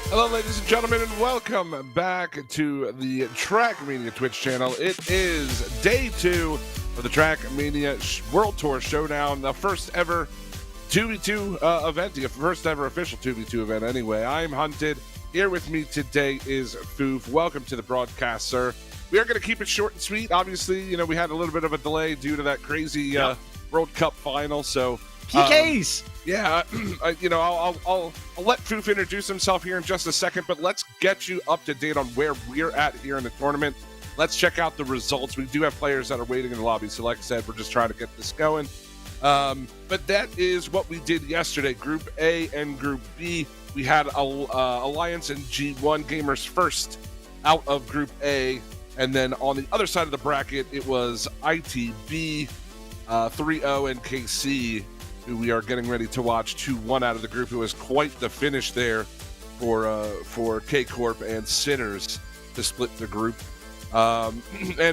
Hello, ladies and gentlemen, and welcome back to the Trackmania Twitch channel. It is day 2 of the Trackmania World Tour Showdown, the first ever 2v2 event, the first ever official 2v2 event anyway. I'm Hunted. Here with me today is Foof. Welcome to the broadcast, sir. We are going to keep it short and sweet. Obviously, you know, we had a little bit of a delay due to that crazy World Cup final, so... PKs! I'll let Foof introduce himself here in just a second, but let's get you up to date on where we're at here in the tournament. Let's check out the results. We do have players that are waiting in the lobby, so like I said, we're just trying to get this going. But that is what we did yesterday. Group A and Group B, we had Alliance and G1 Gamers first out of Group A, and then on the other side of the bracket, it was ITB, 3-0, and KC, who we are getting ready to watch 2-1 out of the group. It was quite the finish there for K-Corp and Sinners to split the group. And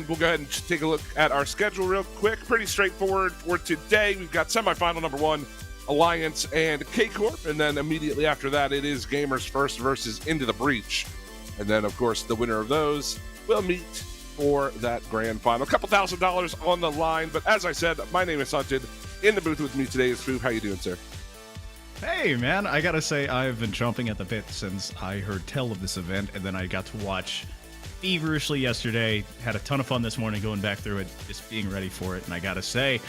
we'll go ahead and take a look at our schedule real quick. Pretty straightforward for today. We've got semifinal number 1, Alliance and K-Corp, and then immediately after that, it is Gamers First versus Into the Breach. And then, of course, the winner of those will meet for that grand final. A couple $1,000 on the line, but as I said, my name is Hunted. In the booth with me today is Foof. How you doing, sir? Hey, man, I gotta say, I've been chomping at the bit since I heard tell of this event, and then I got to watch feverishly yesterday. Had a ton of fun this morning going back through it, just being ready for it, and I gotta say,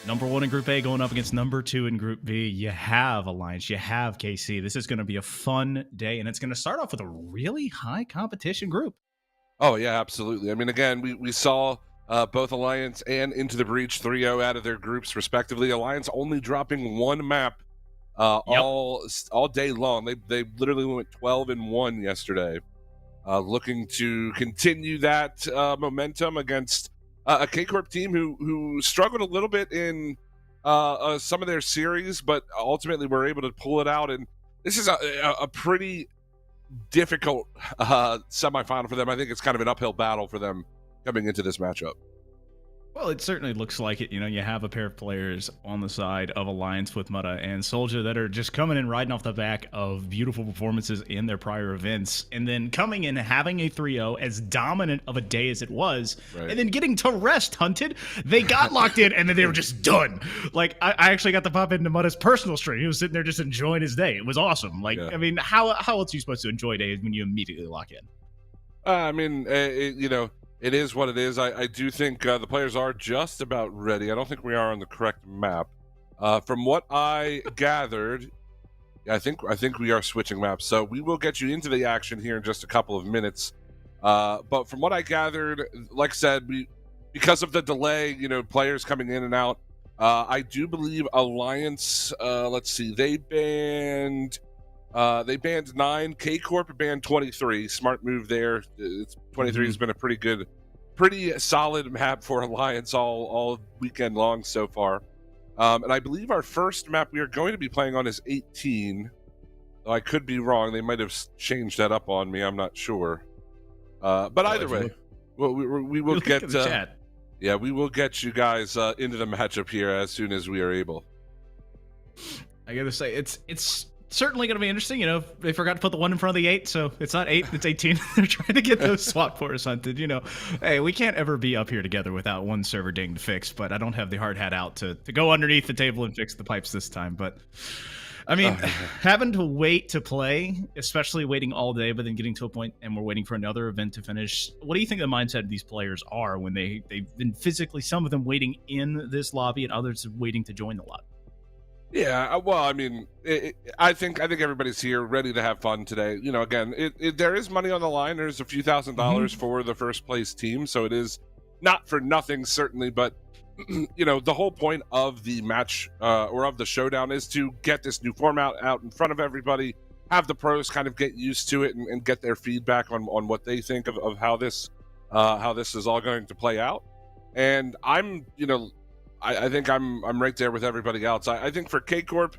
number 1 in Group A going up against number 2 in Group B. You have Alliance, you have KC. This is going to be a fun day, and it's going to start off with a really high competition group. Oh, yeah, absolutely. I mean, again, we saw both Alliance and Into the Breach 3-0 out of their groups, respectively. Alliance only dropping one map all day long. They literally went 12-1 yesterday, looking to continue that momentum against a K-Corp team who struggled a little bit in some of their series, but ultimately were able to pull it out. And this is a pretty difficult semifinal for them. I think it's kind of an uphill battle for them coming into this matchup. Well, it certainly looks like it. You know, you have a pair of players on the side of Alliance with Mutta and Soldier that are just coming in riding off the back of beautiful performances in their prior events, and then coming in having a 3-0 as dominant of a day as it was, right, and then getting to rest Hunted. They got locked in, and then they were just done. Like, I actually got to pop into Mutta's personal stream. He was sitting there just enjoying his day. It was awesome. Like, yeah. I mean, how else are you supposed to enjoy days when you immediately lock in? I mean, it is what it is. I do think the players are just about ready. I don't think we are on the correct map. From what I gathered, I think we are switching maps. So we will get you into the action here in just a couple of minutes. But from what I gathered, like I said, because of the delay, you know, players coming in and out, I do believe Alliance, let's see, they banned 9. K-Corp banned 23. Smart move there. 23 has been a pretty solid map for Alliance all weekend long so far. And I believe our first map we are going to be playing on is 18. Though I could be wrong. They might have changed that up on me. I'm not sure. But either way, we will get the chat. Yeah, we will get you guys into the matchup here as soon as we are able. I gotta say, it's certainly going to be interesting. You know, they forgot to put the 1 in front of the 8, so it's not 8, it's 18. They're trying to get those swap for us Hunted. You know, hey, we can't ever be up here together without one server dinged fixed, but I don't have the hard hat out to go underneath the table and fix the pipes this time. But, I mean, having to wait to play, especially waiting all day, but then getting to a point and we're waiting for another event to finish. What do you think the mindset of these players are when they've been physically, some of them waiting in this lobby and others waiting to join the lobby? Yeah, well, I mean, I think everybody's here ready to have fun today. You know, again, there is money on the line. There's a few $1,000s for the first place team, so it is not for nothing, certainly. But you know, the whole point of the match or of the showdown is to get this new format out in front of everybody, have the pros kind of get used to it and get their feedback on what they think of how this is all going to play out. And I'm, you know, I think I'm right there with everybody else. I think for K-Corp,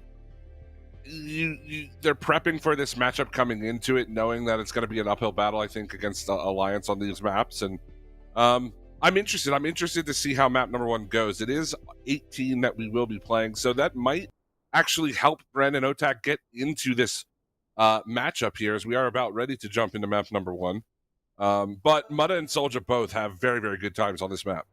they're prepping for this matchup coming into it, knowing that it's going to be an uphill battle, I think, against Alliance on these maps. And I'm interested. I'm interested to see how map number 1 goes. It is 18 that we will be playing, so that might actually help Brandon Otak get into this matchup here, as we are about ready to jump into map number 1. But Mutta and Soldier both have very, very good times on this map.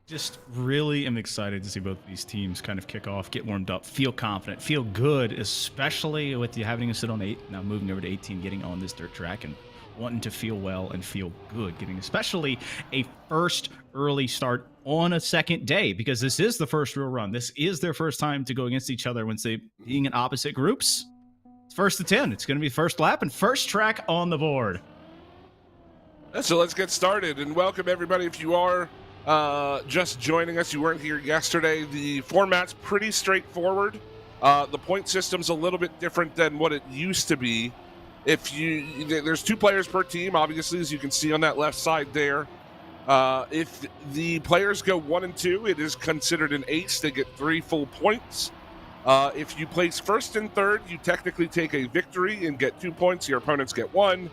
Just really am excited to see both these teams kind of kick off, get warmed up, feel confident, feel good, especially with you having to sit on 8, now moving over to 18, getting on this dirt track and wanting to feel well and feel good, getting especially a first early start on a second day, because this is the first real run. This is their first time to go against each other once they being in opposite groups. It's first to 10. It's going to be first lap and first track on the board. So let's get started, and welcome everybody. If you are just joining us, you weren't here yesterday, the format's pretty straightforward. The point system's a little bit different than what it used to be. There's 2 players per team, obviously, as you can see on that left side there. If the players go 1 and 2, it is considered an ace. They get 3 full points. If you place first and third, you technically take a victory and get 2 points. Your opponents get 1.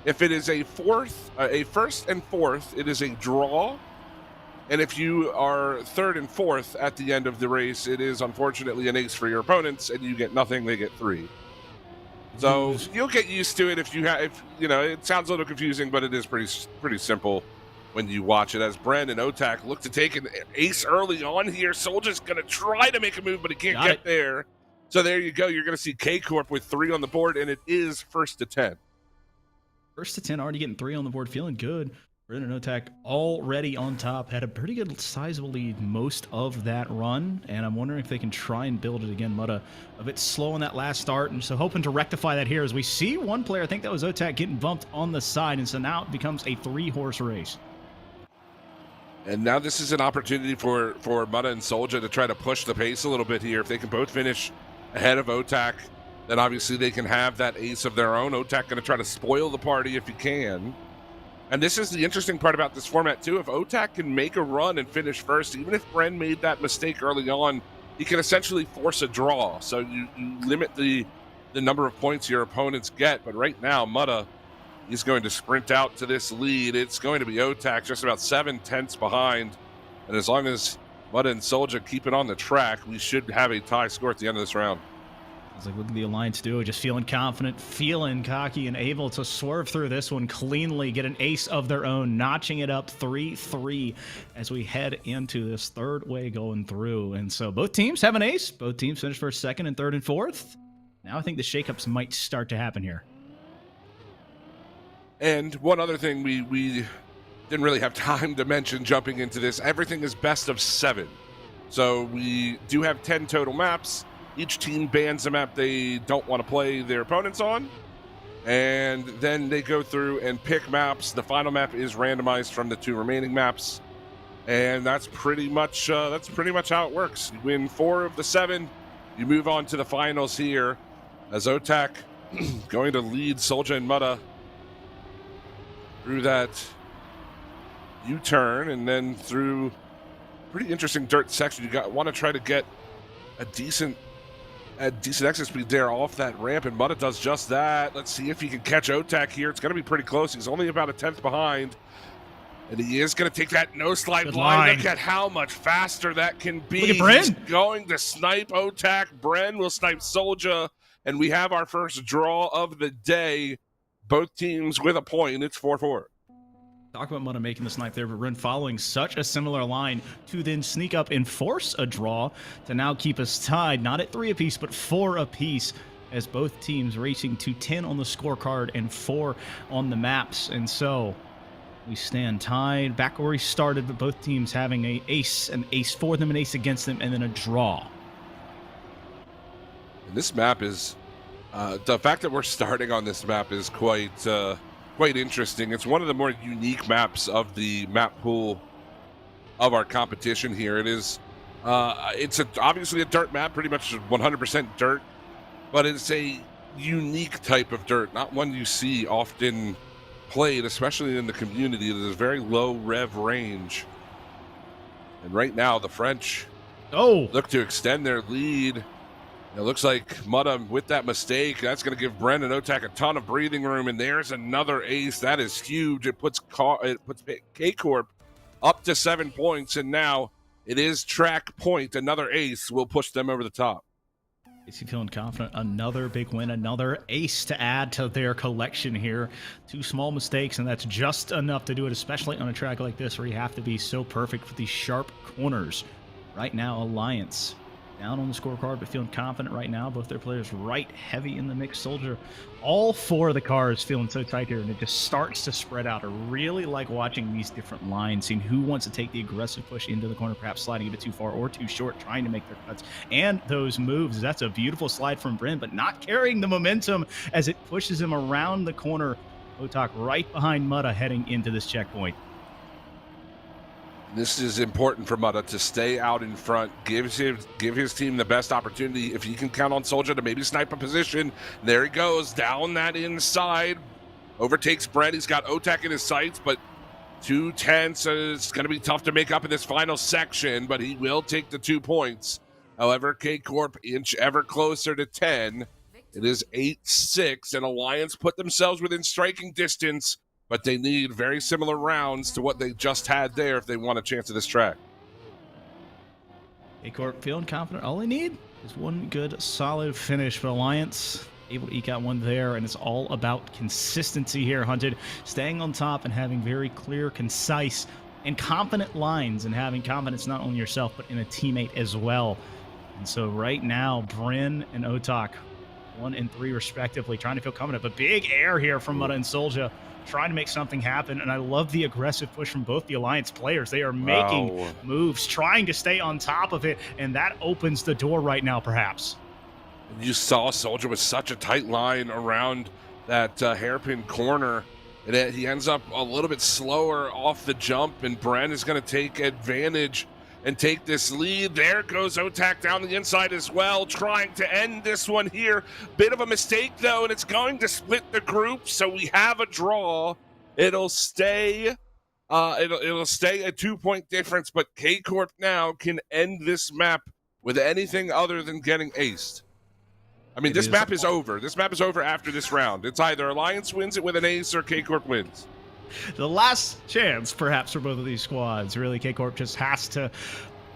If it is a first and fourth, it is a draw. And if you are third and fourth at the end of the race, it is unfortunately an ace for your opponents, and you get nothing. They get 3. So you'll get used to it if it sounds a little confusing, but it is pretty simple when you watch it. As Bren and Otak look to take an ace early on here, Soldier's going to try to make a move, but he can't get there. So there you go. You're going to see K-Corp with 3 on the board, and it is first to 10. First to 10, already getting 3 on the board, feeling good. Brendan Otak already on top, had a pretty good sizable lead most of that run, and I'm wondering if they can try and build it again. Mutta a bit slow on that last start, and so hoping to rectify that here as we see one player, I think that was Otak, getting bumped on the side, and so now it becomes a 3-horse race. And now this is an opportunity for Mutta and Soldier to try to push the pace a little bit here. If they can both finish ahead of Otak, then obviously they can have that ace of their own. Otak going to try to spoil the party if he can. And this is the interesting part about this format, too. If Otak can make a run and finish first, even if Bren made that mistake early on, he can essentially force a draw. So you limit the number of points your opponents get. But right now, Mutta, he's going to sprint out to this lead. It's going to be Otak just about 7/10 behind. And as long as Mutta and Soldier keep it on the track, we should have a tie score at the end of this round. It's like, look at the Alliance duo, just feeling confident, feeling cocky, and able to swerve through this one cleanly, get an ace of their own, notching it up 3-3 as we head into this third way going through. And so both teams have an ace. Both teams finish first, second, and third, and fourth. Now I think the shakeups might start to happen here. And one other thing we didn't really have time to mention jumping into this, everything is best of 7. So we do have 10 total maps. Each team bans a map they don't want to play their opponents on, and then they go through and pick maps. The final map is randomized from the 2 remaining maps, and that's pretty much how it works. You win 4 of the 7, you move on to the finals here, as Otak going to lead Soldier and Mutta through that U-turn, and then through pretty interesting dirt section. You want to try to get a decent exit speed there off that ramp, and Mutta does just that. Let's see if he can catch Otak here. It's going to be pretty close. He's only about 1/10 behind, and he is going to take that no-slide blind. Look at how much faster that can be. Look at Bren. He's going to snipe Otak. Bren will snipe Soldier, and we have our first draw of the day. Both teams with a point. It's 4-4. Talk about Mutta making the snipe there, but Ren following such a similar line to then sneak up and force a draw to now keep us tied, not at 3 apiece, but 4 apiece, as both teams racing to 10 on the scorecard and 4 on the maps. And so we stand tied back where we started, but both teams having an ace for them, an ace against them, and then a draw. And this map is, the fact that we're starting on this map is quite interesting. It's one of the more unique maps of the map pool of our competition here. It is, obviously a dirt map, pretty much 100% dirt, but it's a unique type of dirt, not one you see often played, especially in the community. It is a very low rev range. And right now, the French look to extend their lead. It looks like Mutta, with that mistake, that's going to give Bren and Otak a ton of breathing room, and there's another ace. That is huge. It puts K-Corp up to 7 points, and now it is track point. Another ace will push them over the top. Is he feeling confident? Another big win, another ace to add to their collection here. 2 small mistakes, and that's just enough to do it, especially on a track like this where you have to be so perfect for these sharp corners. Right now, Alliance down on the scorecard, but feeling confident right now. Both their players right heavy in the mix. Soldier, all 4 of the cars feeling so tight here, and it just starts to spread out. I really like watching these different lines, seeing who wants to take the aggressive push into the corner, perhaps sliding a bit too far or too short, trying to make their cuts. And those moves, that's a beautiful slide from Bryn, but not carrying the momentum as it pushes him around the corner. Otak right behind Mutta heading into this checkpoint. This is important for Mutta to stay out in front, give his team the best opportunity. If he can count on Soldier to maybe snipe a position, there he goes, down that inside. Overtakes Brent, he's got Otak in his sights, but 2 tenths, it's going to be tough to make up in this final section, but he will take the 2 points. However, K-Corp inch ever closer to 10. It is 8-6, and Alliance put themselves within striking distance, but they need very similar rounds to what they just had there if they want a chance at this track. K-Corp feeling confident. All they need is one good, solid finish. But Alliance able to eke out one there, and it's all about consistency here, Hunted. Staying on top and having very clear, concise, and confident lines, and having confidence not only in yourself, but in a teammate as well. And so right now, Bryn and Otak, 1 and 3 respectively, trying to feel confident. But big air here from Mutta and Solja, trying to make something happen. And I love the aggressive push from both the Alliance players. They are making moves, trying to stay on top of it, and that opens the door right now, perhaps. You saw Soldier with such a tight line around that hairpin corner, and he ends up a little bit slower off the jump, and Bren is going to take advantage and take this lead. There goes Otak down the inside as well, trying to end this one here. Bit of a mistake, though, and it's going to split the group, so we have a draw. It'll stay it'll stay a 2-point difference, but K-Corp now can end this map with anything other than getting aced. I mean, this map is over. This map is over after this round. It's either Alliance wins it with an ace or K-Corp wins. The last chance, perhaps, for both of these squads. Really, K-Corp just has to...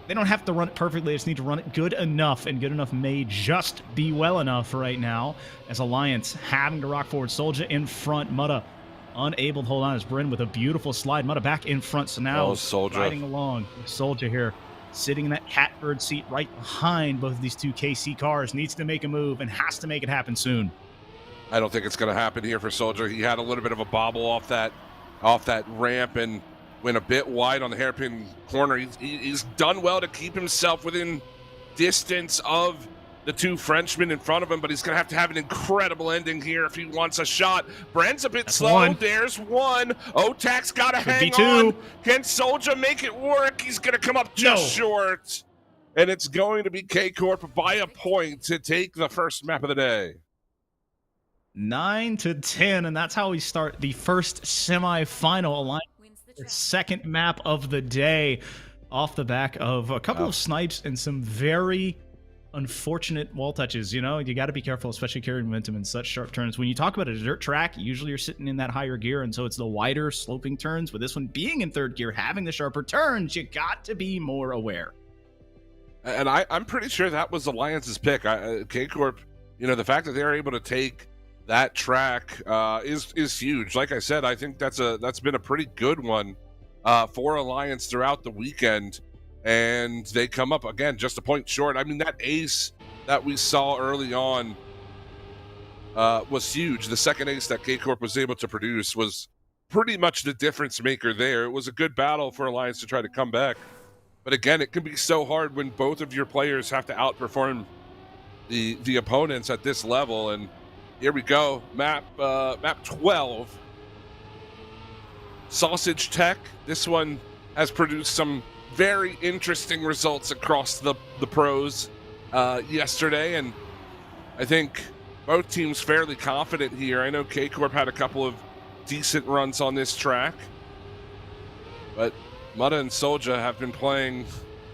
They don't have to run it perfectly. They just need to run it good enough, and good enough may just be well enough right now, as Alliance having to rock forward. Soldier in front. Mutta unable to hold on as Bryn with a beautiful slide. Mutta back in front, so now riding along with Soldier here, sitting in that catbird seat right behind both of these 2 KC cars. Needs to make a move and has to make it happen soon. I don't think it's going to happen here for Soldier. He had a little bit of a bobble off that ramp and went a bit wide on the hairpin corner. He's done well to keep himself within distance of the 2 Frenchmen in front of him, but he's going to have an incredible ending here if he wants a shot. Brent's a bit slow. One. There's one. Otak's got to hang on. Can Soldier make it work? He's going to come up just short. And it's going to be K-Corp by a point to take the first map of the day. 9-10, and that's how we start the first semifinal. Alliance, the second map of the day, off the back of a couple of snipes and some very unfortunate wall touches. You know, you got to be careful, especially carrying momentum in such sharp turns. When you talk about a dirt track, usually you're sitting in that higher gear, and so it's the wider sloping turns. With this one being in 3rd gear, having the sharper turns, you got to be more aware. And I'm pretty sure that was Alliance's pick. K-Corp, you know, the fact that they're able to take that track is huge. Like I said, I think that's been a pretty good one for Alliance throughout the weekend, and they come up again just a point short. I mean, that ace that we saw early on was huge. The second ace that K-Corp was able to produce was pretty much the difference maker there. It was a good battle for Alliance to try to come back, but again, it can be so hard when both of your players have to outperform the opponents at this level. And here we go, map 12. Sausage Tech. This one has produced some very interesting results across the pros yesterday, and I think both teams fairly confident here. I know K-Corp had a couple of decent runs on this track, but Mutta and Solja have been playing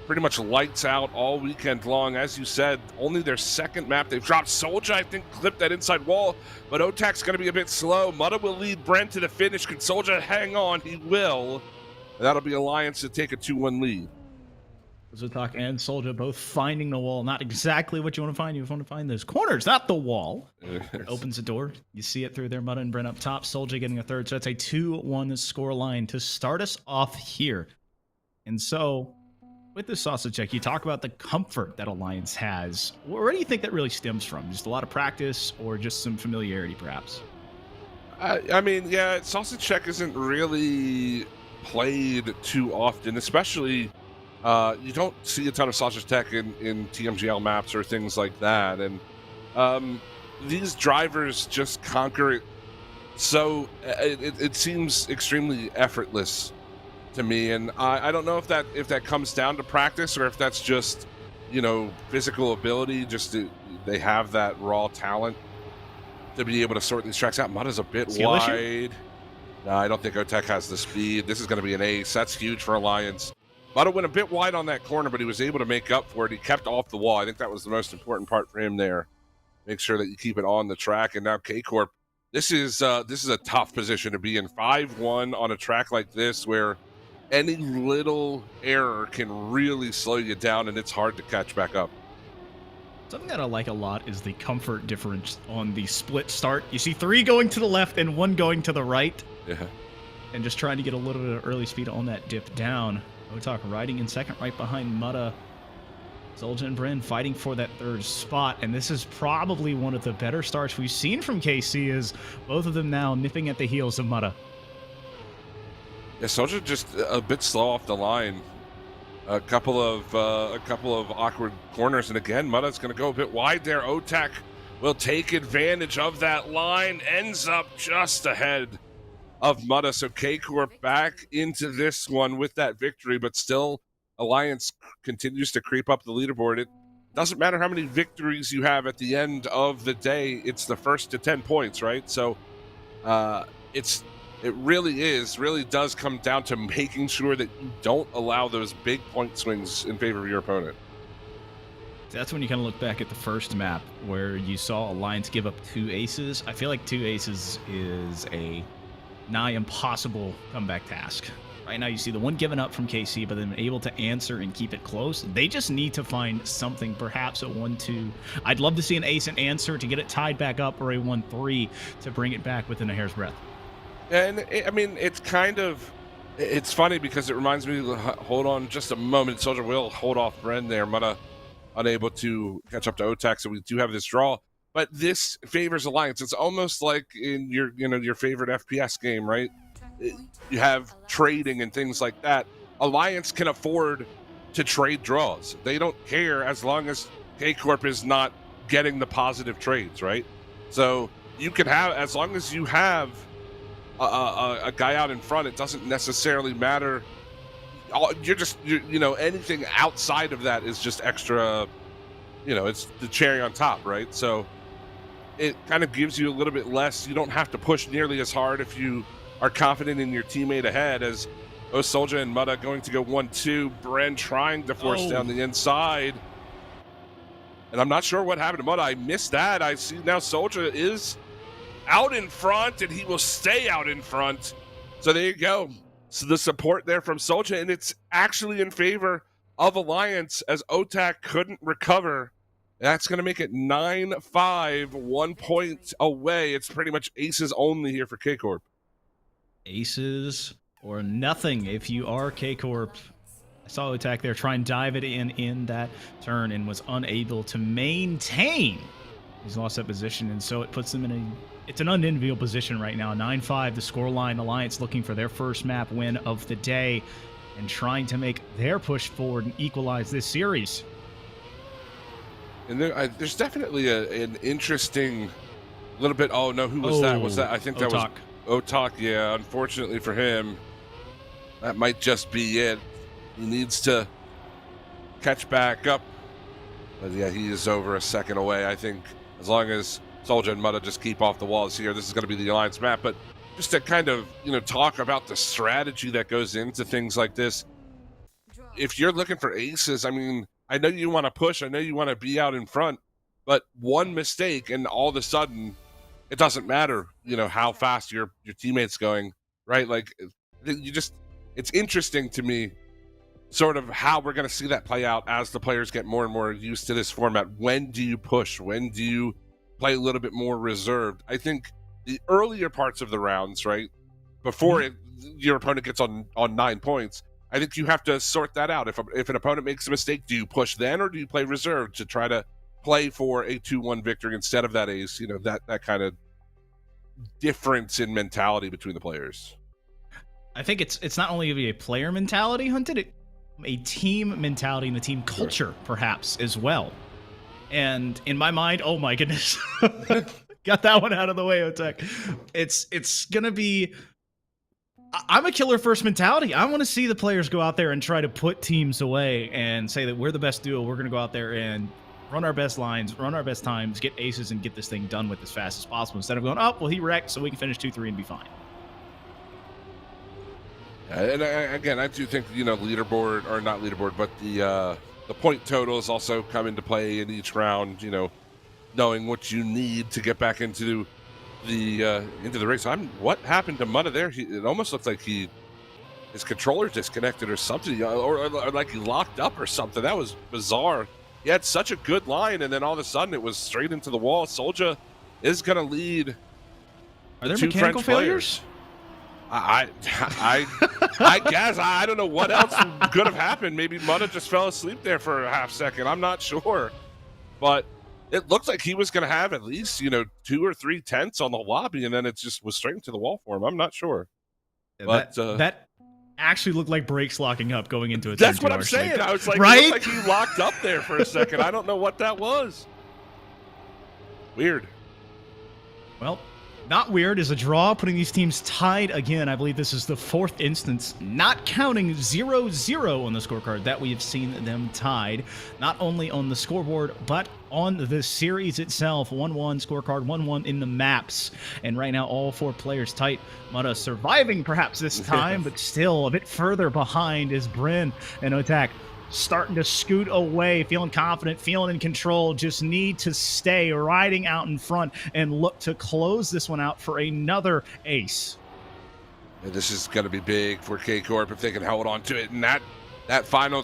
pretty much lights out all weekend long. As you said, only their second map they've dropped. Solja, I think, clipped that inside wall, but Otak's going to be a bit slow. Mutta will lead Brent to the finish. Can Solja hang on? He will. And that'll be Alliance to take a 2-1 lead. Zotak and Soldier both finding the wall. Not exactly what you want to find. You want to find those corners, not the wall. It opens the door. You see it through there. Mudda and Brent up top. Soldier getting a third. So that's a 2-1 score line to start us off here. And so, with the sausage check, you talk about the comfort that Alliance has. Where do you think that really stems from? Just a lot of practice or just some familiarity, perhaps? I mean, yeah, sausage check isn't really played too often, especially you don't see a ton of sausage tech in TMGL maps or things like that. And these drivers just conquer it. So it seems extremely effortless to me. And I don't know if that comes down to practice or if that's just, physical ability. They have that raw talent to be able to sort these tracks out. Mudda's a bit wide. No, I don't think Otek has the speed. This is going to be an ace. That's huge for Alliance. Mudda went a bit wide on that corner, but he was able to make up for it. He kept off the wall. I think that was the most important part for him there. Make sure that you keep it on the track. And now K-Corp, this is a tough position to be in. 5-1 on a track like this where any little error can really slow you down, and it's hard to catch back up. Something that I like a lot is the comfort difference on the split start. You see 3 going to the left and 1 going to the right. Yeah. And just trying to get a little bit of early speed on that dip down. Otak riding in second right behind Mudda. Soldier and Bryn fighting for that third spot. And this is probably one of the better starts we've seen from KC, as both of them now nipping at the heels of Mudda. Yeah, Soldier just a bit slow off the line. A couple of awkward corners, and again, Mudda's going to go a bit wide there. Otak will take advantage of that line, ends up just ahead of Mudda. So K-Corp back into this one with that victory, but still Alliance continues to creep up the leaderboard. It doesn't matter how many victories you have at the end of the day, it's the first to 10 points, right? So it really does come down to making sure that you don't allow those big point swings in favor of your opponent. That's when you kind of look back at the first map where you saw Alliance give up 2 aces. I feel like 2 aces is a nigh impossible comeback task. Right now you see the 1 given up from KC, but then able to answer and keep it close. They just need to find something, perhaps a 1-2. I'd love to see an ace and answer to get it tied back up, or a 1-3 to bring it back within a hair's breadth. And it's funny because it reminds me, hold on just a moment. Soldier will hold off Bren there. Mudda unable to catch up to Otak, so we do have this draw. But this favors Alliance. It's almost like in your favorite FPS game, right? You have trading and things like that. Alliance can afford to trade draws. They don't care as long as K-Corp is not getting the positive trades, right? So you can have, as long as you have a guy out in front, it doesn't necessarily matter. Anything outside of that is just extra, it's the cherry on top, right? So it kind of gives you a little bit less. You don't have to push nearly as hard if you are confident in your teammate ahead, as Soldier and Mudda going to go 1-2. Bren trying to force down the inside. And I'm not sure what happened to Mudda. I missed that. I see now Soldier is out in front, and he will stay out in front. So there you go. So the support there from Soldier, and it's actually in favor of Alliance as Otak couldn't recover. That's going to make it 9-5, 1 point away. It's pretty much aces only here for K-Corp. Aces or nothing if you are K-Corp. I saw Otak there try and dive it in that turn and was unable to maintain. He's lost that position, and so it puts them in it's an unenviable position right now. 9-5, the scoreline. Alliance looking for their first map win of the day and trying to make their push forward and equalize this series. And there's definitely an interesting little bit. Oh, no, who was that? Was that? I think that was Otak. Yeah, unfortunately for him, that might just be it. He needs to catch back up. But yeah, he is over a second away. I think as long as Soldier and Mudda just keep off the walls here, this is going to be the Alliance map. But just to kind of, talk about the strategy that goes into things like this. If you're looking for aces, I mean, I know you want to push. I know you want to be out in front. But one mistake, and all of a sudden, it doesn't matter, how fast your teammate's going, right? Like, it's interesting to me sort of how we're going to see that play out as the players get more and more used to this format. When do you push? When do you play a little bit more reserved? I think the earlier parts of the rounds, right, before your opponent gets on 9 points, I think you have to sort that out. If an opponent makes a mistake, do you push then, or do you play reserved to try to play for a 2-1 victory instead of that ace? You know, that kind of difference in mentality between the players. I think it's not only a player mentality, Hunted, a team mentality and the team culture, perhaps, as well. And in my mind, oh my goodness, got that one out of the way, Otek. It's gonna be. I'm a killer first mentality. I want to see the players go out there and try to put teams away and say that we're the best duo. We're going to go out there and run our best lines, run our best times, get aces, and get this thing done with as fast as possible instead of going, oh, well, he wrecked, so we can finish 2-3 and be fine. And again, I do think, leaderboard, or not leaderboard, but the point totals also come into play in each round, knowing what you need to get back into the race. What happened to Mutta there? It almost looks like his controller disconnected or something, or like he locked up or something. That was bizarre. He had such a good line, and then all of a sudden it was straight into the wall. Soldier is going to lead. Are there mechanical failures? I guess. I don't know what else could have happened. Maybe Mutta just fell asleep there for a half second. I'm not sure, but it looked like he was going to have at least, 2 or 3 tenths on the lobby, and then it just was straight into the wall for him. I'm not sure. But that actually looked like brakes locking up going into a. That's what I'm saying. I was like, right? It looked like he locked up there for a second. I don't know what that was. Weird. Well, not weird is a draw, putting these teams tied again. I believe this is the 4th instance, not counting 0-0 on the scorecard, that we have seen them tied, not only on the scoreboard, but on the series itself. 1-1 scorecard, 1-1 in the maps. And right now, all 4 players tight. Mutta surviving perhaps this time, but still a bit further behind is Bryn and Otak. Starting to scoot away, feeling confident, feeling in control, just need to stay riding out in front and look to close this one out for another ace. And this is going to be big for K-Corp if they can hold on to it. And that final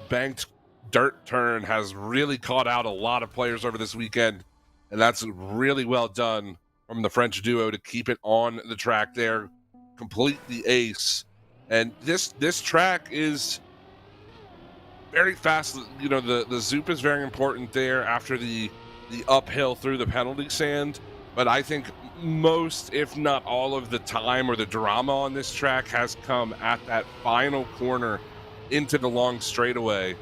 banked dirt turn has really caught out a lot of players over this weekend. And that's really well done from the French duo to keep it on the track there, complete the ace. And this track is very fast. The zoop is very important there after the uphill through the penalty sand. But I think most, if not all of the time or the drama on this track has come at that final corner into the long straightaway.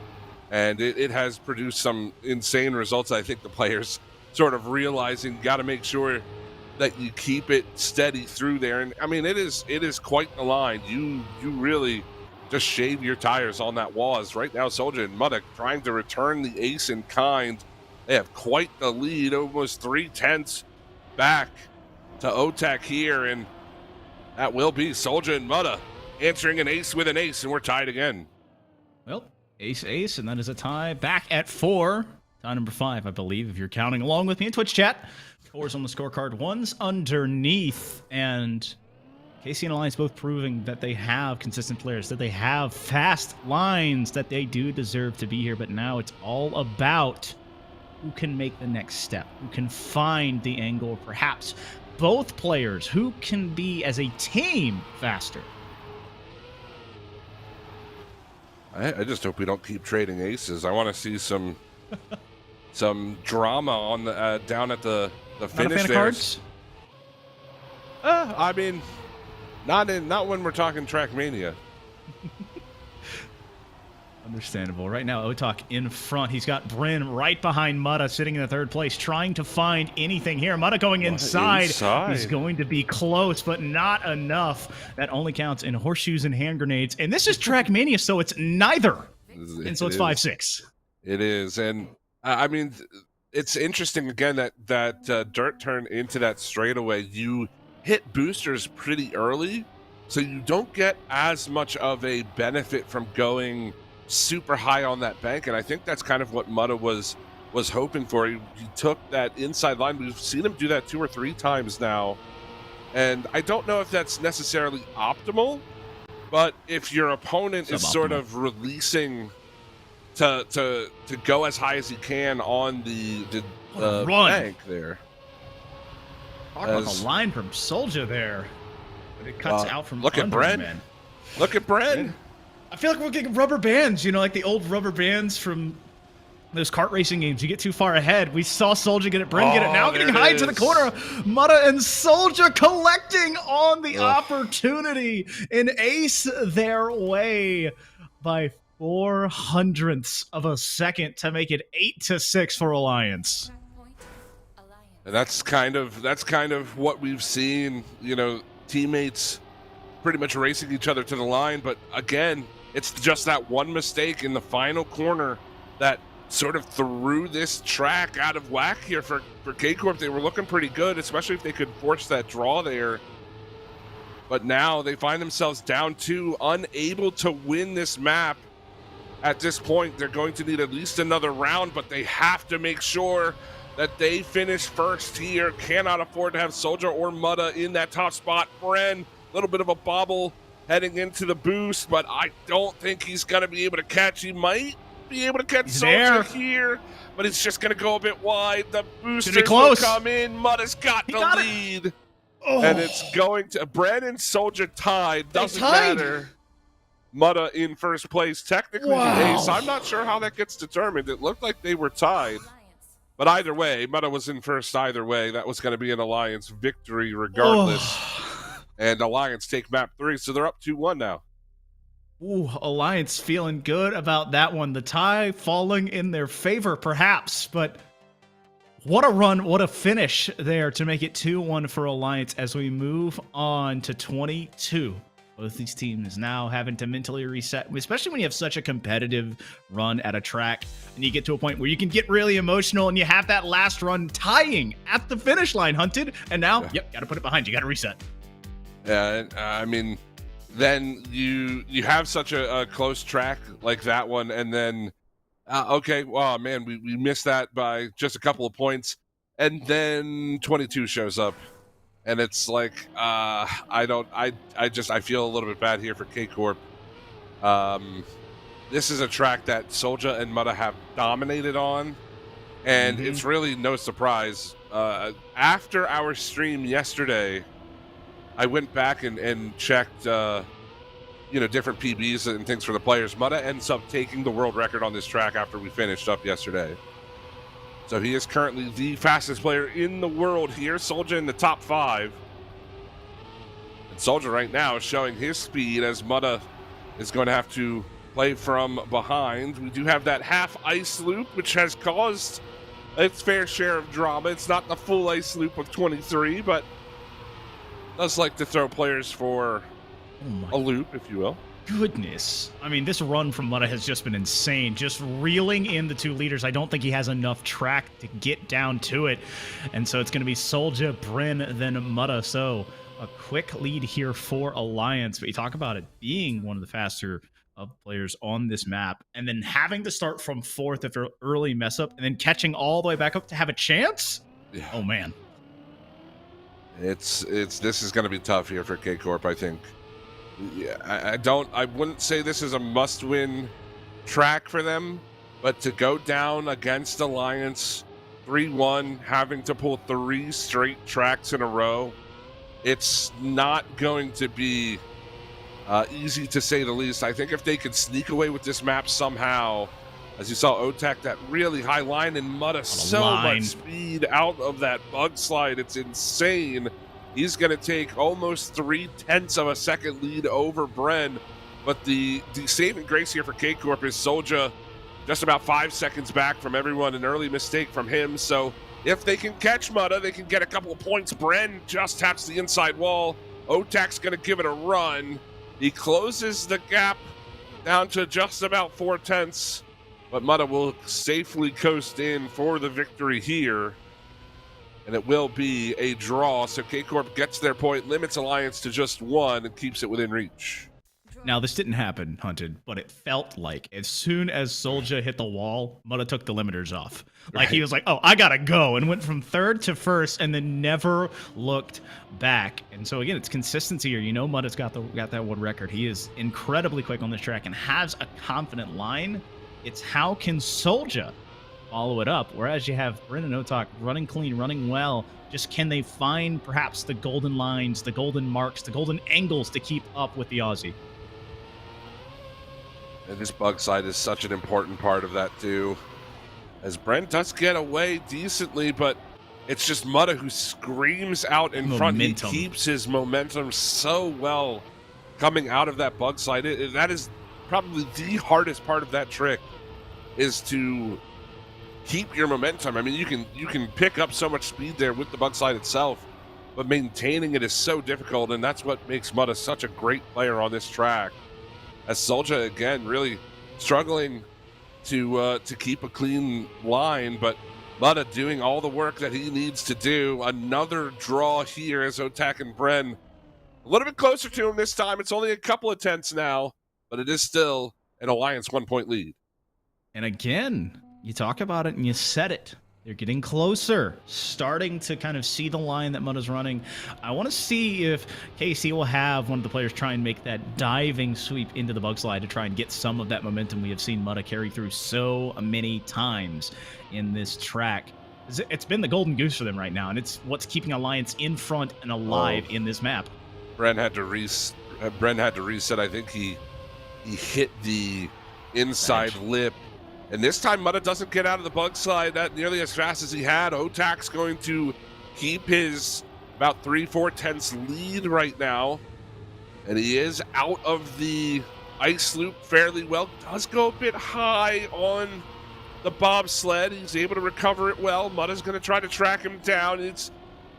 And it has produced some insane results. I think the players sort of realizing got to make sure that you keep it steady through there. And I mean, it is quite the line. You really just shave your tires on that wall. As right now, Soldier and Mutta trying to return the ace in kind. They have quite the lead, almost 3 tenths back to Otak here, and that will be Soldier and Mutta answering an ace with an ace, and we're tied again. Well, ace, and that is a tie. Back at 4. Tie number 5, I believe, if you're counting along with me in Twitch chat. 4's on the scorecard, 1's underneath, and KC and Alliance both proving that they have consistent players, that they have fast lines, that they do deserve to be here. But now it's all about who can make the next step, who can find the angle, perhaps both players, who can be as a team faster. I just hope we don't keep trading aces. I want to see some drama on the down at the finish. Not a fan there. of cards? I mean, not when we're talking Trackmania. Understandable. Right now, Otak in front. He's got Bryn right behind Mutta, sitting in the 3rd place, trying to find anything here. Mutta going inside. He's going to be close, but not enough. That only counts in horseshoes and hand grenades. And this is Trackmania, so it's neither. And so it's 5-6. It is. And I mean, it's interesting again that dirt turn into that straightaway. You hit boosters pretty early, so you don't get as much of a benefit from going super high on that bank, and I think that's kind of what Mutta was hoping for. He took that inside line. We've seen him do that 2 or 3 times now, and I don't know if that's necessarily optimal, But if your opponent is sort of releasing to go as high as he can on the bank there. Talk about the line from Soldier there. But it cuts out from look at Bren. Man. Look at Bren. I feel like we're getting rubber bands, you know, like the old rubber bands from those kart racing games. You get too far ahead. We saw Soldier get it, Bren get it. Now getting high to the corner. Mutta and Soldier collecting on the opportunity and ace their way by 0.04 of a second to make it 8-6 for Alliance. And that's kind of what we've seen, you know, teammates pretty much racing each other to the line. But again, it's just that one mistake in the final corner that sort of threw this track out of whack here for K-Corp. They were looking pretty good, especially if they could force that draw there. But now they find themselves down 2, unable to win this map. At this point, they're going to need at least another round, but they have to make sure that they finish first here. Cannot afford to have Soldier or Mutta in that top spot. Bren, a little bit of a bobble heading into the boost, but I don't think he's going to be able to catch. He might be able to catch Soldier here, but it's just going to go a bit wide. The boosters will come in. Mutta's got the lead. And it's going to Bren and Soldier tied. Doesn't matter. Mutta in first place. Technically the ace. I'm not sure how that gets determined. It looked like they were tied. But either way, Mutta was in first either way. That was going to be an Alliance victory regardless. And Alliance take map 3, so they're up 2-1 now. Ooh, Alliance feeling good about that one. The tie falling in their favor, perhaps. But what a run, what a finish there to make it 2-1 for Alliance as we move on to 22. Both these teams now having to mentally reset, especially when you have such a competitive run at a track and you get to a point where you can get really emotional and you have that last run tying at the finish line, Hunted. And now, got to put it behind you. Got to reset. Yeah, I mean, then you have such a close track like that one, and then, okay, wow, man, we missed that by just a couple of points. And then 22 shows up. And it's like, I feel a little bit bad here for K-Corp. This is a track that Soldier and Mutta have dominated on, and it's really no surprise. After our stream yesterday, I went back and checked, different PBs and things for the players. Mutta ends up taking the world record on this track after we finished up yesterday. So he is currently the fastest player in the world here. Soldier in the top 5. And Soldier right now is showing his speed as Mutta is going to have to play from behind. We do have that half ice loop, which has caused its fair share of drama. It's not the full ice loop of 23, but does like to throw players for a loop, if you will. Goodness. I mean, this run from Mutta has just been insane. Just reeling in the 2 leaders. I don't think he has enough track to get down to it. And so it's going to be Soldier, Bren, then Mutta. So a quick lead here for Alliance. But you talk about it being one of the faster of players on this map. And then having to start from 4th after early mess up. And then catching all the way back up to have a chance? Yeah. Oh, man. This is going to be tough here for K-Corp, I think. Yeah, I wouldn't say this is a must-win track for them, but to go down against Alliance 3-1, having to pull 3 straight tracks in a row, it's not going to be easy to say the least. I think if they could sneak away with this map somehow, as you saw Otak, that really high line, and Mutta so much speed out of that bug slide, it's insane. He's going to take almost 0.3 of a second lead over Bren. But the saving grace here for K-Corp is Soldier just about 5 seconds back from everyone. An early mistake from him. So if they can catch Mutta, they can get a couple of points. Bren just taps the inside wall. Otak's going to give it a run. He closes the gap down to just about 0.4. But Mutta will safely coast in for the victory here. And it will be a draw, so K-Corp gets their point, limits Alliance to just 1, and keeps it within reach. Now, this didn't happen, Hunted, but it felt like as soon as Soldier hit the wall, Mutta took the limiters off. Like, he was like, oh, I gotta go, and went from third to first, and then never looked back. And so, again, it's consistency here. You know Mutta's got that world record. He is incredibly quick on this track and has a confident line. It's how can Soldier follow it up? Whereas you have Brennan Otak running clean, running well. Just can they find perhaps the golden lines, the golden marks, the golden angles to keep up with the Aussie? And this bug slide is such an important part of that too. As Brent does get away decently, but it's just Mutta who screams out in front. He keeps his momentum so well coming out of that bug slide. That is probably the hardest part of that trick, is to keep your momentum. I mean, you can pick up so much speed there with the bug slide itself, but maintaining it is so difficult, and that's what makes Mutta such a great player on this track. As Soldier, again, really struggling to keep a clean line, but Mutta doing all the work that he needs to do. Another draw here as Otak and Bren a little bit closer to him this time. It's only a couple of tenths now, but it is still an Alliance 1-point lead. And again, you talk about it and you said it. They're getting closer, starting to kind of see the line that Mutta's running. I want to see if KC will have one of the players try and make that diving sweep into the bug slide to try and get some of that momentum we have seen Mutta carry through so many times in this track. It's been the golden goose for them right now, and it's what's keeping Alliance in front and alive in this map. Bren had to reset. I think he hit the inside lip. And this time, Mutta doesn't get out of the bug slide that nearly as fast as he had. Otak's going to keep his about 3-4 tenths lead right now. And he is out of the ice loop fairly well. Does go a bit high on the bobsled. He's able to recover it well. Mutta's going to try to track him down.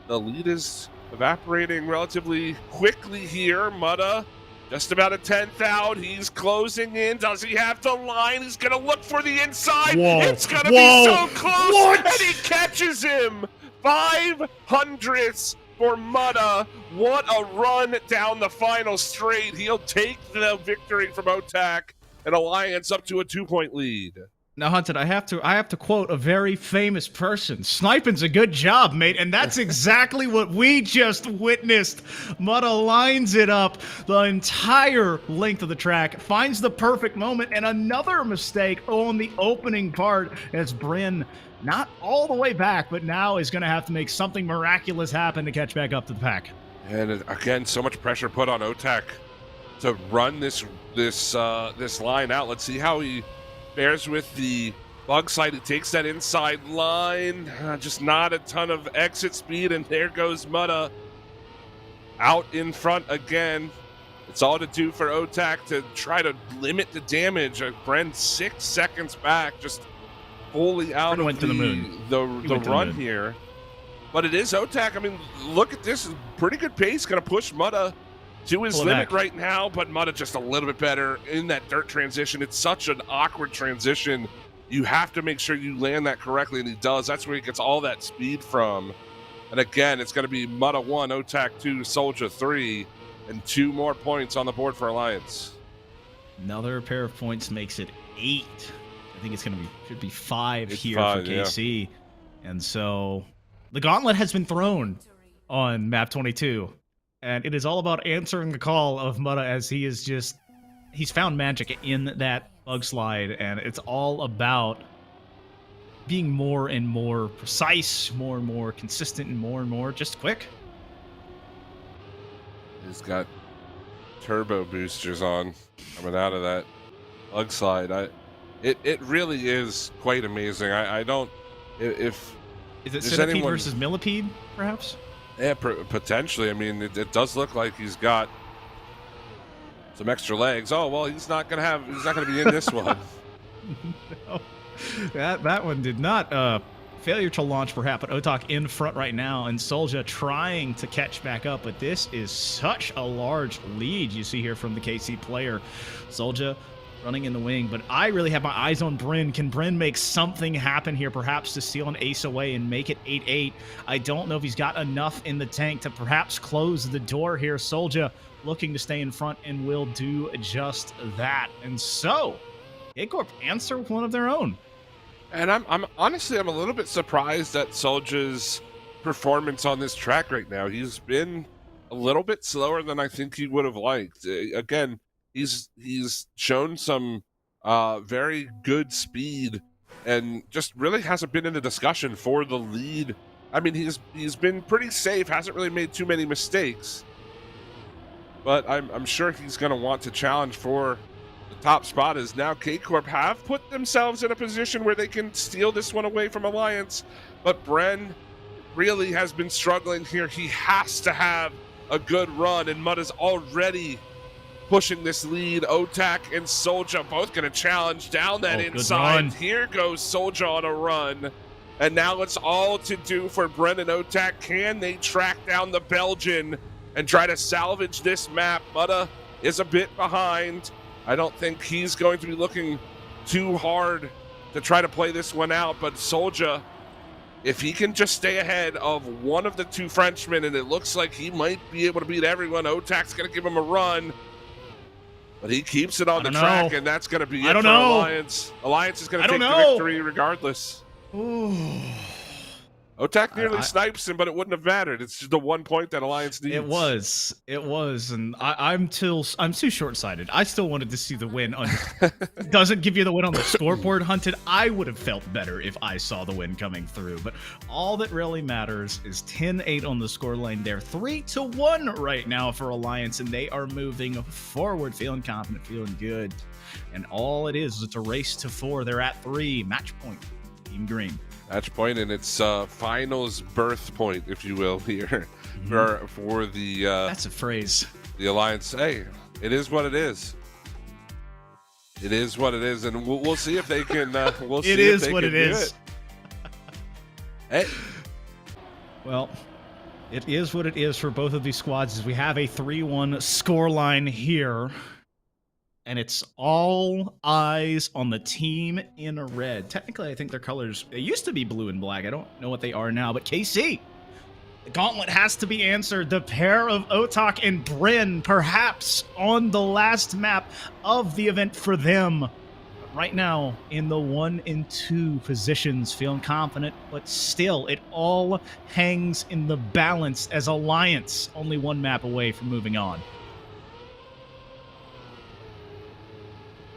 The lead is evaporating relatively quickly here. Mutta just about a tenth out. He's closing in. Does he have the line? He's going to look for the inside. Whoa. It's going to be so close. What? And he catches him. 500ths for Mutta. What a run down the final straight. He'll take the victory from Otak, and Alliance up to a 2-point lead. Now, Hunted, I have to quote a very famous person. Sniping's a good job, mate, and that's exactly what we just witnessed. Mutta lines it up the entire length of the track, finds the perfect moment, and another mistake on the opening part as Bryn, not all the way back, but now is going to have to make something miraculous happen to catch back up to the pack. And again, so much pressure put on Otak to run this line out. Let's see how he bears with the bug slide. He takes that inside line, just not a ton of exit speed, and there goes Mutta out in front again. It's all to do for Otak to try to limit the damage. Bren 6 seconds back, just fully out of the run here. But it is Otak. I mean, look at this, pretty good pace, going to push Mutta to his limit right now, but Mutta just a little bit better in that dirt transition. It's such an awkward transition. You have to make sure you land that correctly, and he does. That's where he gets all that speed from. And again, it's going to be Mutta 1, Otak 2, Soldier 3, and 2 more points on the board for Alliance. Another pair of points makes it 8. I think it's going to should be 5 here for KC. Yeah. And so the gauntlet has been thrown on map 22. And it is all about answering the call of Mutta as he's found magic in that bug slide, and it's all about being more and more precise, more and more consistent, and more just quick. He's got turbo boosters on coming out of that bug slide. It really is quite amazing. I don't if is it Centipede versus Millipede, perhaps? Yeah, potentially. I mean, it does look like he's got some extra legs. Oh well, he's not gonna be in this one. No, that one did not. Failure to launch, perhaps, but Otak in front right now, and Soldier trying to catch back up. But this is such a large lead you see here from the KC player. Soldier running in the wing, but I really have my eyes on Bryn. Can Bryn make something happen here, perhaps to steal an ace away and make it 8-8? I don't know if he's got enough in the tank to perhaps close the door here. Soldier looking to stay in front and will do just that. And so, KARMINE answer with one of their own. And I'm honestly, I'm a little bit surprised at Soldier's performance on this track right now. He's been a little bit slower than I think he would have liked. Again, he's shown some very good speed and just really hasn't been in the discussion for the lead. I mean, he's been pretty safe, hasn't really made too many mistakes. But I'm sure he's going to want to challenge for the top spot, as now KARMINE have put themselves in a position where they can steal this one away from Alliance. But Bren really has been struggling here. He has to have a good run, and Mud is already pushing this lead. Otak and Soldier both going to challenge down that inside. Here goes Soldier on a run. And now it's all to do for Bren and Otak. Can they track down the Belgian and try to salvage this map? Mutta is a bit behind. I don't think he's going to be looking too hard to try to play this one out, but Soldier, if he can just stay ahead of one of the two Frenchmen, and it looks like he might be able to beat everyone, Otak's going to give him a run, but he keeps it on the track, and that's going to be it for Alliance. Alliance is going to take the victory regardless. Ooh. Otak nearly snipes him, but it wouldn't have mattered. It's just the 1 point that Alliance needs. It was, and I'm too short-sighted. I still wanted to see the win. Doesn't give you the win on the scoreboard, Hunted. I would have felt better if I saw the win coming through, but all that really matters is 10-8 on the scoreline there. 3-1 right now for Alliance, and they are moving forward, feeling confident, feeling good. And all it is, it's a race to 4. They're at 3. Match point, Team Green. Match point, and it's finals birth point, if you will, here for the that's a phrase. The Alliance. Hey, it is what it is. It is what it is, and we'll see if they can. We'll see. It is what it is. Hey. Well, it is what it is for both of these squads, as we have a 3-1 scoreline here. And it's all eyes on the team in red. Technically, I think their colors, they used to be blue and black. I don't know what they are now, but KC, the gauntlet has to be answered. The pair of Otak and Bryn, perhaps on the last map of the event for them. But right now, in the 1 and 2 positions, feeling confident, but still, it all hangs in the balance as Alliance only 1 map away from moving on.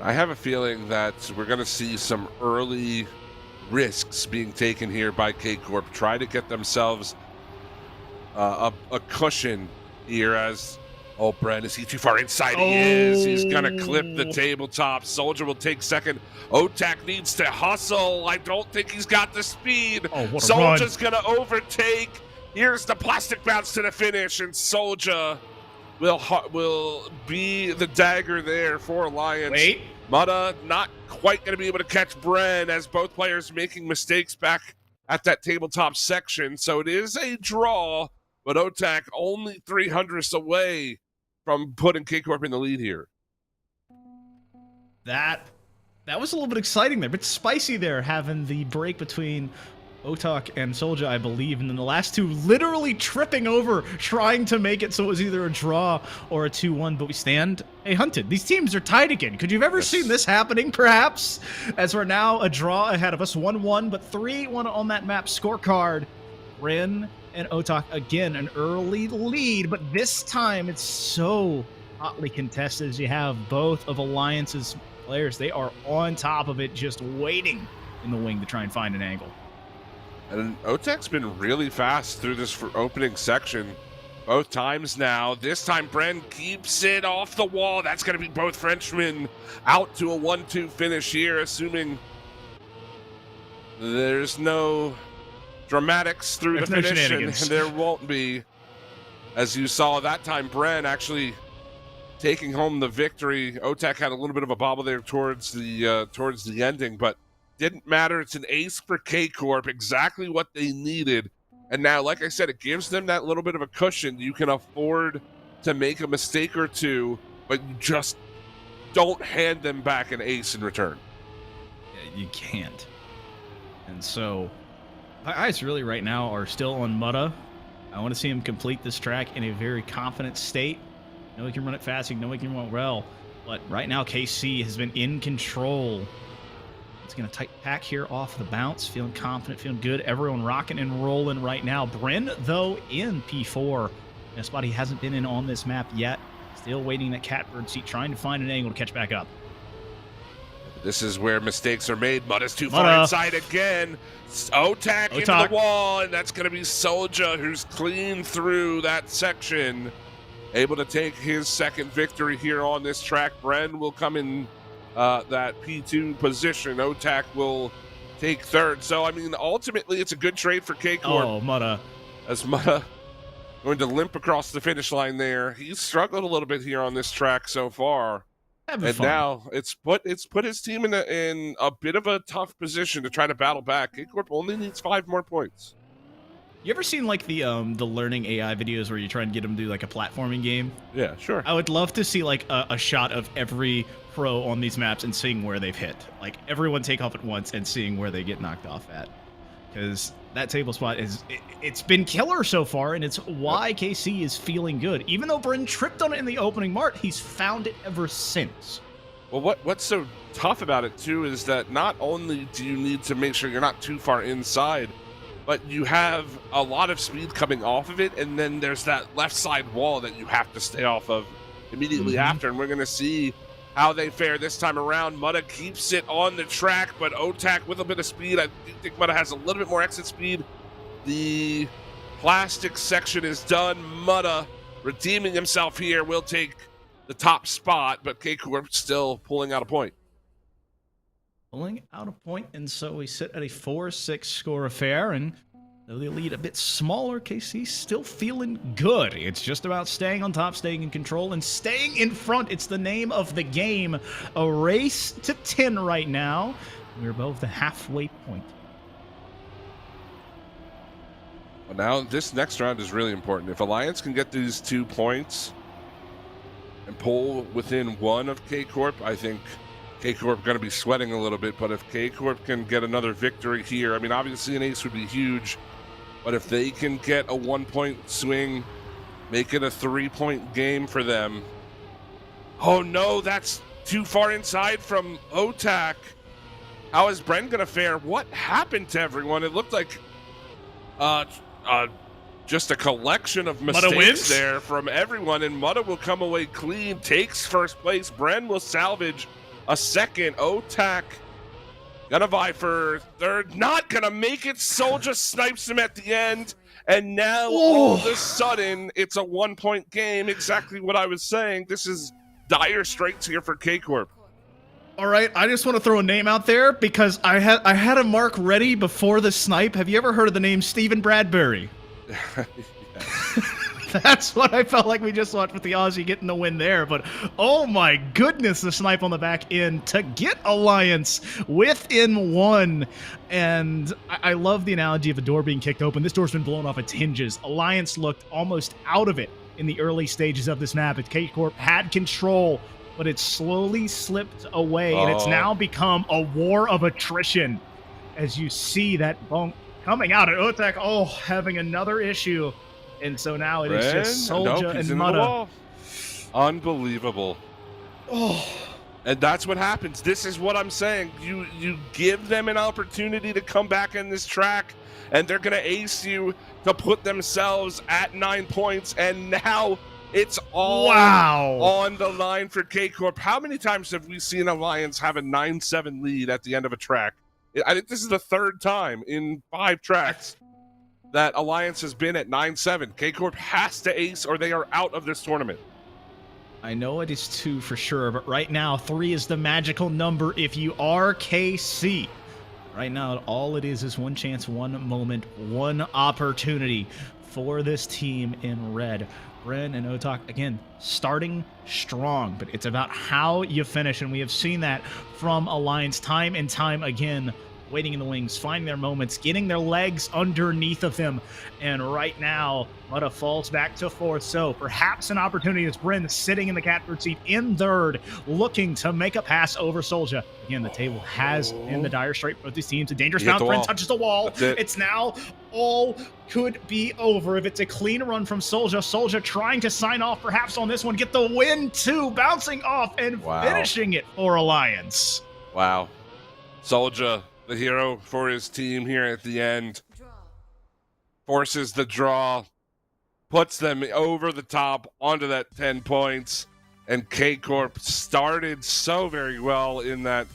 I have a feeling that we're going to see some early risks being taken here by KARMINE. Try to get themselves a cushion here as... Oh, Brent, is he too far inside? He is. He's going to clip the tabletop. Soldier will take second. Otak needs to hustle. I don't think he's got the speed. Soldier's going to overtake. Here's the plastic bounce to the finish, and Soldier will be the dagger there for Alliance. Wait. Mutta not quite going to be able to catch Bren, as both players making mistakes back at that tabletop section. So it is a draw, but Otak only 300ths away from putting KARMINE in the lead here. That was a little bit exciting there, but spicy there, having the break between Otak and Soldier, I believe, and then the last two literally tripping over, trying to make it so it was either a draw or a 2-1, but we stand. Hey, Hunted, these teams are tied again. Could you have ever seen this happening, perhaps? As we're now a draw ahead of us, 1-1, but 3-1 on that map scorecard. Bryn and Otak, again, an early lead, but this time it's so hotly contested as you have both of Alliance's players. They are on top of it, just waiting in the wing to try and find an angle. And Otak's been really fast through this opening section both times now. This time, Bren keeps it off the wall. That's going to be both Frenchmen out to a 1-2 finish here, assuming there's no dramatics through the finish, and there won't be. As you saw that time, Bren actually taking home the victory. Otak had a little bit of a bobble there towards the ending, but didn't matter. It's an ace for KARMINE, exactly what they needed. And now, like I said, it gives them that little bit of a cushion. You can afford to make a mistake or two, but you just don't hand them back an ace in return. You can't. And so my eyes really right now are still on Mutta. I want to see him complete this track in a very confident state. Know he can run it fast, know he can run it well. But right now, KC has been in control. It's going to tight pack here off the bounce. Feeling confident, feeling good. Everyone rocking and rolling right now. Bren, though, in P4. In a spot he hasn't been in on this map yet. Still waiting that catbird seat, trying to find an angle to catch back up. This is where mistakes are made. Mutta's too far inside again. Otak into the wall, and that's going to be Soldier, who's clean through that section. Able to take his second victory here on this track. Bren will come in that P2 position. Otak will take third. So, I mean, ultimately, it's a good trade for K-Corp. Oh, Mutta. As Mutta going to limp across the finish line there. He's struggled a little bit here on this track so far. And now it's put his team in a bit of a tough position to try to battle back. K-Corp only needs 5 more points. You ever seen like the learning AI videos where you try and get them to do like a platforming game? Yeah, sure. I would love to see like a shot of every pro on these maps and seeing where they've hit. Like everyone take off at once and seeing where they get knocked off at. Because that table spot it's been killer so far, and it's why KC is feeling good. Even though Bren tripped on it in the opening mart, he's found it ever since. Well, what's so tough about it too is that not only do you need to make sure you're not too far inside, but you have a lot of speed coming off of it, and then there's that left side wall that you have to stay off of immediately after, and we're going to see how they fare this time around. Mutta keeps it on the track, but Otak with a bit of speed. I think Mutta has a little bit more exit speed. The plastic section is done. Mutta redeeming himself here will take the top spot, but K-Corp still pulling out a point. Pulling out a point, and so we sit at a 4-6 score affair, and though the lead a bit smaller, KC still feeling good. It's just about staying on top, staying in control, and staying in front. It's the name of the game. A race to 10 right now. We're above the halfway point. Well, now this next round is really important. If Alliance can get these 2 points and pull within 1 of K-Corp, I think K-Corp going to be sweating a little bit, but if K-Corp can get another victory here, I mean, obviously an ace would be huge, but if they can get a 1-point swing, make it a 3-point game for them. Oh no, that's too far inside from Otak. How is Bren going to fare? What happened to everyone? It looked like just a collection of mistakes there from everyone, and Mutta will come away clean, takes first place. Bren will salvage a second. Otak gonna vie for third, not gonna make it. Soldier snipes him at the end, and now all of a sudden it's a 1-point game. Exactly what I was saying. This is dire straits here for K-Corp. All right, I just want to throw a name out there because I had a mark ready before the snipe. Have you ever heard of the name Stephen Bradbury? That's what I felt like we just watched with the Aussie getting the win there. But oh my goodness, the snipe on the back end to get Alliance within 1. And I love the analogy of a door being kicked open. This door's been blown off its hinges. Alliance looked almost out of it in the early stages of this map. K-Corp had control, but it slowly slipped away, and it's now become a war of attrition. As you see that bunk coming out at Otak, having another issue. And so now it is just Soldier and Mutta. Unbelievable. And that's what happens. This is what I'm saying. You give them an opportunity to come back in this track, and they're going to ace you to put themselves at 9 points, and now it's all on the line for K-Corp. How many times have we seen Alliance have a 9-7 lead at the end of a track? I think this is the 3rd time in 5 tracks that Alliance has been at 9-7. K-Corp has to ace or they are out of this tournament. I know it is 2 for sure, but right now 3 is the magical number if you are KC. Right now, all it is 1 chance, 1 moment, 1 opportunity for this team in red. Bren and Otak, again, starting strong, but it's about how you finish, and we have seen that from Alliance time and time again waiting in the wings, finding their moments, getting their legs underneath of them. And right now, Mutta falls back to fourth. So perhaps an opportunity as Bryn sitting in the catbird seat in third, looking to make a pass over Soldier. Again, the table has in the dire straight for both these teams. A dangerous bounce. Bryn touches the wall. It's now all could be over if it's a clean run from Soldier. Soldier trying to sign off perhaps on this one, get the win too, bouncing off and finishing it for Alliance. Wow. Soldier, the hero for his team here at the end, forces the draw, puts them over the top onto that 10 points, and K-Corp started so very well in that